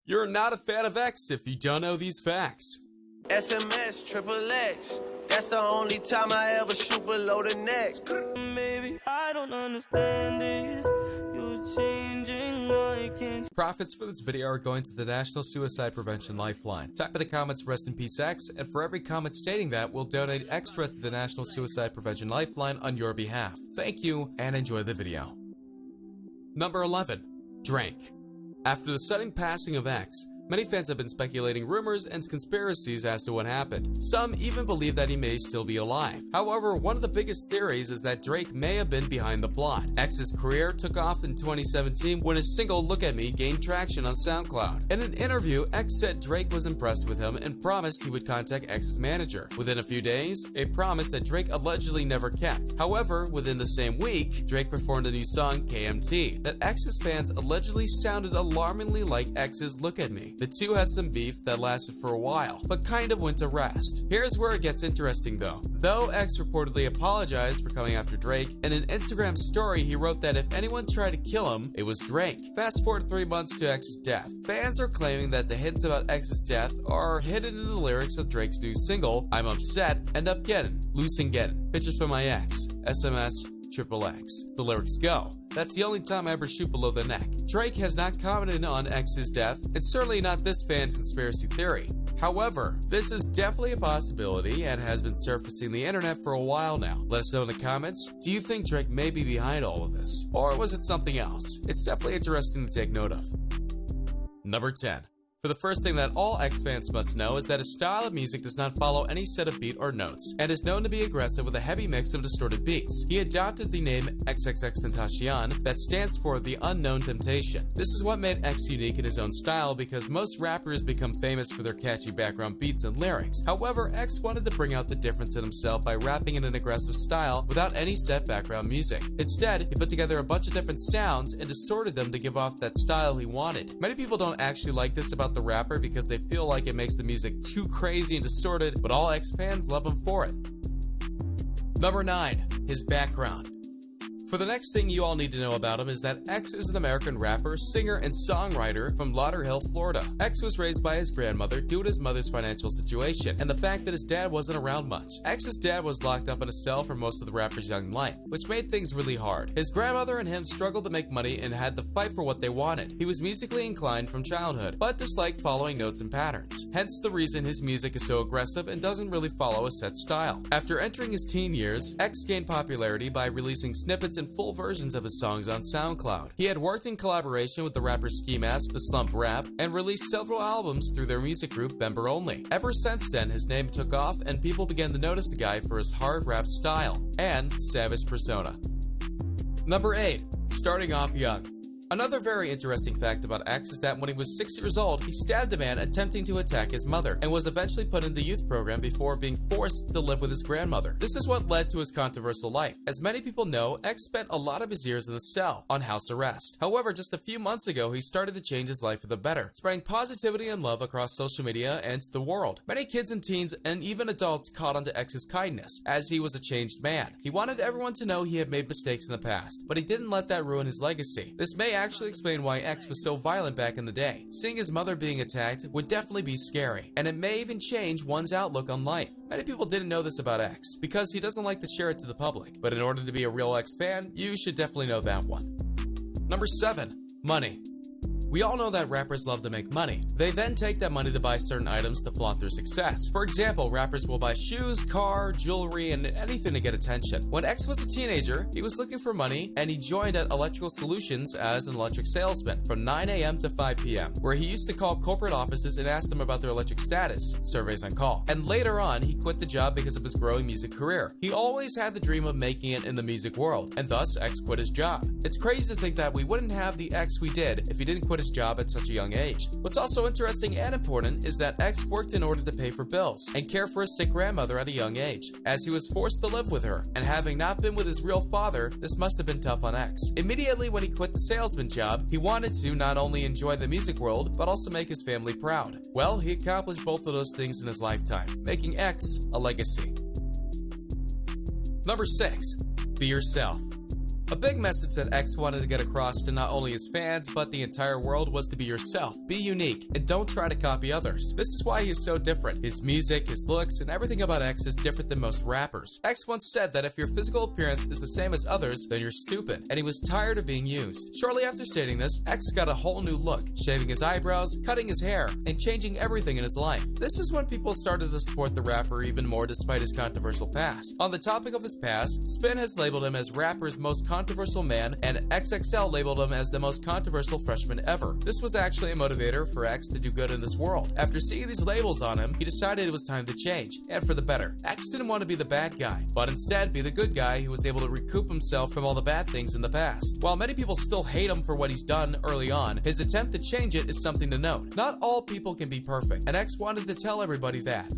You're not a fan of X if you don't know these facts. SMS, triple X. That's the only time I ever shoot below the neck. Maybe I don't understand this. You're changing, I can't. Profits for this video are going to the National Suicide Prevention Lifeline. Type in the comments "Rest in Peace X," and for every comment stating that, we'll donate extra to the National Suicide Prevention Lifeline on your behalf. Thank you, and enjoy the video. Number 11. Drake. After the sudden passing of X, many fans have been speculating rumors and conspiracies as to what happened. Some even believe that he may still be alive. However, one of the biggest theories is that Drake may have been behind the plot. X's career took off in 2017 when his single "Look at Me" gained traction on SoundCloud. In an interview, X said Drake was impressed with him and promised he would contact X's manager. Within a few days, a promise that Drake allegedly never kept. However, within the same week, Drake performed a new song, KMT, that X's fans allegedly sounded alarmingly like X's "Look at Me." The two had some beef that lasted for a while, but kind of went to rest. Here's where it gets interesting though. Though X reportedly apologized for coming after Drake, in an Instagram story he wrote that if anyone tried to kill him, it was Drake. Fast forward 3 months to X's death. Fans are claiming that the hints about X's death are hidden in the lyrics of Drake's new single, "I'm Upset, End Up Gettin', Loose and Gettin', Pictures from My Ex, SMS, XXX. The lyrics go, "That's the only time I ever shoot below the neck." Drake has not commented on X's death, and certainly not this fan's conspiracy theory. However, this is definitely a possibility and has been surfacing the internet for a while now. Let us know in the comments, do you think Drake may be behind all of this? Or was it something else? It's definitely interesting to take note of. Number 10. For the first thing that all X fans must know is that his style of music does not follow any set of beat or notes, and is known to be aggressive with a heavy mix of distorted beats. He adopted the name xxxtetacion, that stands for the unknown temptation. This is what made X unique in his own style, because most rappers become famous for their catchy background beats and lyrics. However, X wanted to bring out the difference in himself by rapping in an aggressive style without any set background music. Instead, he put together a bunch of different sounds and distorted them to give off that style he wanted. Many people don't actually like this about the rapper because they feel like it makes the music too crazy and distorted, but all X fans love him for it. Number 9. His background. For the next thing you all need to know about him is that X is an American rapper, singer, and songwriter from Lauderhill, Florida. X was raised by his grandmother due to his mother's financial situation and the fact that his dad wasn't around much. X's dad was locked up in a cell for most of the rapper's young life, which made things really hard. His grandmother and him struggled to make money and had to fight for what they wanted. He was musically inclined from childhood, but disliked following notes and patterns. Hence the reason his music is so aggressive and doesn't really follow a set style. After entering his teen years, X gained popularity by releasing snippets and full versions of his songs on SoundCloud. He had worked in collaboration with the rapper Ski Mask, The Slump Rap, and released several albums through their music group Member Only. Ever since then, his name took off and people began to notice the guy for his hard rap style and savage persona. Number 8. Starting off young. Another very interesting fact about X is that when he was 6 years old, he stabbed a man attempting to attack his mother and was eventually put in the youth program before being forced to live with his grandmother. This is what led to his controversial life. As many people know, X spent a lot of his years in the cell, on house arrest. However, just a few months ago, he started to change his life for the better, spreading positivity and love across social media and to the world. Many kids and teens and even adults caught on to X's kindness, as he was a changed man. He wanted everyone to know he had made mistakes in the past, but he didn't let that ruin his legacy. This may actually explain why X was so violent back in the day. Seeing his mother being attacked would definitely be scary, and it may even change one's outlook on life. Many people didn't know this about X, because he doesn't like to share it to the public, but in order to be a real X fan, you should definitely know that one. Number 7. Money. We all know that rappers love to make money. They then take that money to buy certain items to flaunt their success. For example, rappers will buy shoes, car, jewelry, and anything to get attention. When X was a teenager, he was looking for money and he joined at Electrical Solutions as an electric salesman from 9 a.m. to 5 p.m., where he used to call corporate offices and ask them about their electric status, surveys on call. And later on, he quit the job because of his growing music career. He always had the dream of making it in the music world, and thus X quit his job. It's crazy to think that we wouldn't have the X we did if he didn't quit his job at such a young age. What's also interesting and important is that X worked in order to pay for bills and care for his sick grandmother at a young age, as he was forced to live with her, and having not been with his real father, this must have been tough on X. Immediately when he quit the salesman job, he wanted to not only enjoy the music world, but also make his family proud. Well, he accomplished both of those things in his lifetime, making X a legacy. Number 6. Be yourself. A big message that X wanted to get across to not only his fans, but the entire world was to be yourself, be unique, and don't try to copy others. This is why he is so different. His music, his looks, and everything about X is different than most rappers. X once said that if your physical appearance is the same as others, then you're stupid, and he was tired of being used. Shortly after stating this, X got a whole new look, shaving his eyebrows, cutting his hair, and changing everything in his life. This is when people started to support the rapper even more despite his controversial past. On the topic of his past, Spin has labeled him as rapper's most controversial man, and XXL labeled him as the most controversial freshman ever. This was actually a motivator for X to do good in this world. After seeing these labels on him, he decided it was time to change, and for the better. X didn't want to be the bad guy, but instead be the good guy who was able to recoup himself from all the bad things in the past. While many people still hate him for what he's done early on, his attempt to change it is something to note. Not all people can be perfect, and X wanted to tell everybody that.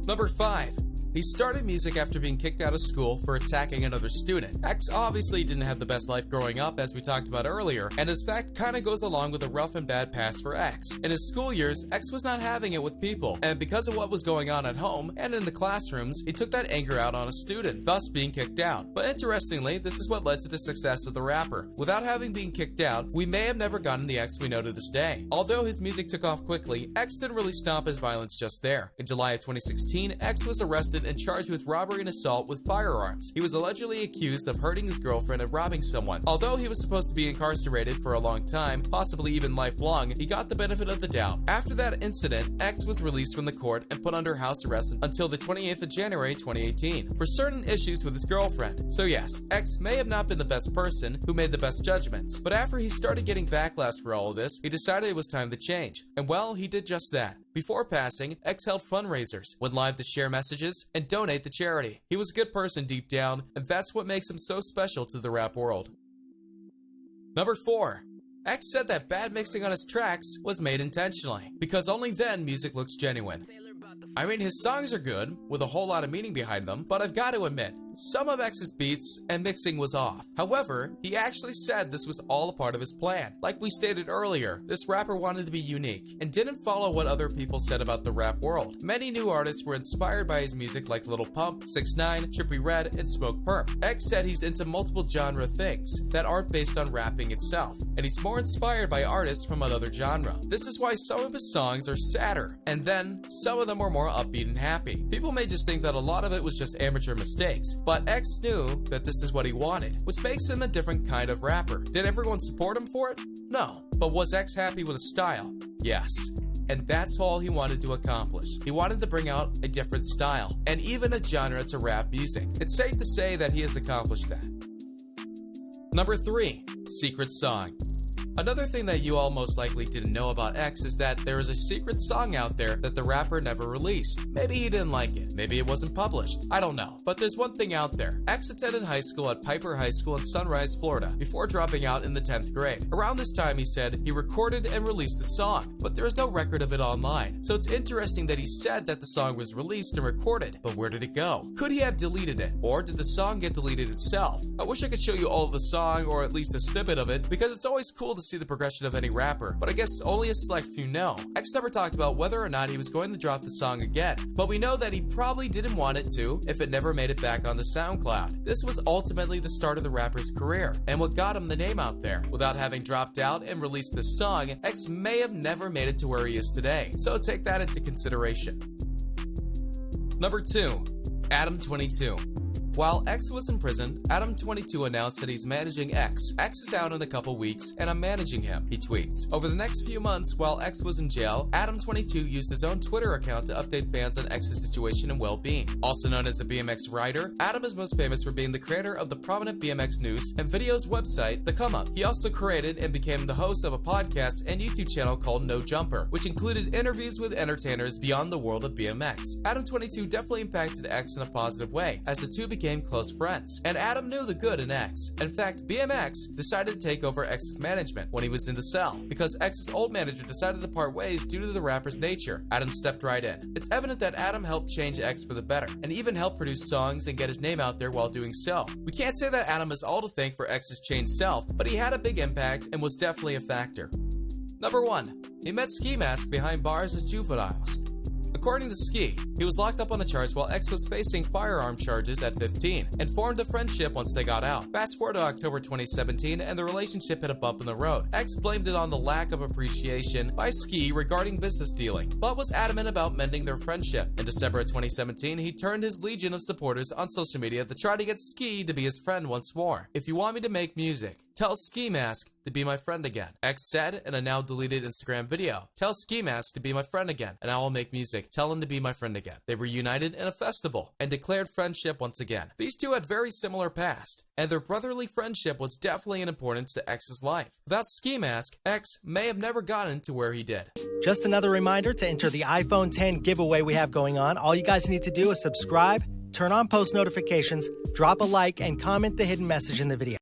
Number 5. He started music after being kicked out of school for attacking another student. X obviously didn't have the best life growing up, as we talked about earlier, and his fact kinda goes along with a rough and bad past for X. In his school years, X was not having it with people, and because of what was going on at home and in the classrooms, he took that anger out on a student, thus being kicked out. But interestingly, this is what led to the success of the rapper. Without having been kicked out, we may have never gotten the X we know to this day. Although his music took off quickly, X didn't really stop his violence just there. In July of 2016, X was arrested and charged with robbery and assault with firearms. He was allegedly accused of hurting his girlfriend and robbing someone. Although he was supposed to be incarcerated for a long time, possibly even lifelong, he got the benefit of the doubt. After that incident, X was released from the court and put under house arrest until the 28th of January 2018 for certain issues with his girlfriend. So yes, X may have not been the best person who made the best judgments, but after he started getting backlash for all of this, he decided it was time to change. And well, he did just that. Before passing, X held fundraisers, went live to share messages, and donate to charity. He was a good person deep down, and that's what makes him so special to the rap world. Number 4. X said that bad mixing on his tracks was made intentionally, because only then music looks genuine. I mean, his songs are good, with a whole lot of meaning behind them, but I've got to admit, some of X's beats and mixing was off. However, he actually said this was all a part of his plan. Like we stated earlier, this rapper wanted to be unique and didn't follow what other people said about the rap world. Many new artists were inspired by his music like Lil Pump, 6ix9ine, Trippie Redd, and Smoke Perp. X said he's into multiple genre things that aren't based on rapping itself, and he's more inspired by artists from another genre. This is why some of his songs are sadder, and then some of them are more upbeat and happy. People may just think that a lot of it was just amateur mistakes, but X knew that this is what he wanted, which makes him a different kind of rapper. Did everyone support him for it? No. But was X happy with his style? Yes. And that's all he wanted to accomplish. He wanted to bring out a different style, and even a genre to rap music. It's safe to say that he has accomplished that. Number 3. Secret Song. Another thing that you all most likely didn't know about X is that there is a secret song out there that the rapper never released. Maybe he didn't like it, maybe it wasn't published, I don't know. But there's one thing out there. X attended high school at Piper High School in Sunrise, Florida, before dropping out in the 10th grade. Around this time, he said he recorded and released the song, but there is no record of it online. So it's interesting that he said that the song was released and recorded, but where did it go? Could he have deleted it? Or did the song get deleted itself? I wish I could show you all of the song, or at least a snippet of it, because it's always cool to see the progression of any rapper, but I guess only a select few know. X never talked about whether or not he was going to drop the song again, but we know that he probably didn't want it to if it never made it back onto SoundCloud. This was ultimately the start of the rapper's career, and what got him the name out there. Without having dropped out and released the song, X may have never made it to where he is today, so take that into consideration. Number 2. Adam22. While X was in prison, Adam22 announced that he's managing X. X is out in a couple weeks, and I'm managing him, he tweets. Over the next few months, while X was in jail, Adam22 used his own Twitter account to update fans on X's situation and well-being. Also known as a BMX rider, Adam is most famous for being the creator of the prominent BMX news and videos website, The Come Up. He also created and became the host of a podcast and YouTube channel called No Jumper, which included interviews with entertainers beyond the world of BMX. Adam22 definitely impacted X in a positive way, as the two became close friends, and Adam knew the good in X. In fact, BMX decided to take over X's management when he was in the cell, because X's old manager decided to part ways due to the rapper's nature. Adam stepped right in. It's evident that Adam helped change X for the better, and even helped produce songs and get his name out there while doing so. We can't say that Adam is all to thank for X's changed self, but he had a big impact and was definitely a factor. Number 1. He met Ski Mask behind bars as juveniles. According to Ski, he was locked up on a charge while X was facing firearm charges at 15 and formed a friendship once they got out. Fast forward to October 2017 and the relationship hit a bump in the road. X blamed it on the lack of appreciation by Ski regarding business dealing, but was adamant about mending their friendship. In December of 2017, he turned his legion of supporters on social media to try to get Ski to be his friend once more. If you want me to make music, tell Ski Mask to be my friend again. X said in a now deleted Instagram video, tell Ski Mask to be my friend again, and I will make music. Tell him to be my friend again. They reunited in a festival and declared friendship once again. These two had very similar past, and their brotherly friendship was definitely an importance to X's life. Without Ski Mask, X may have never gotten to where he did. Just another reminder to enter the iPhone 10 giveaway we have going on. All you guys need to do is subscribe, turn on post notifications, drop a like, and comment the hidden message in the video.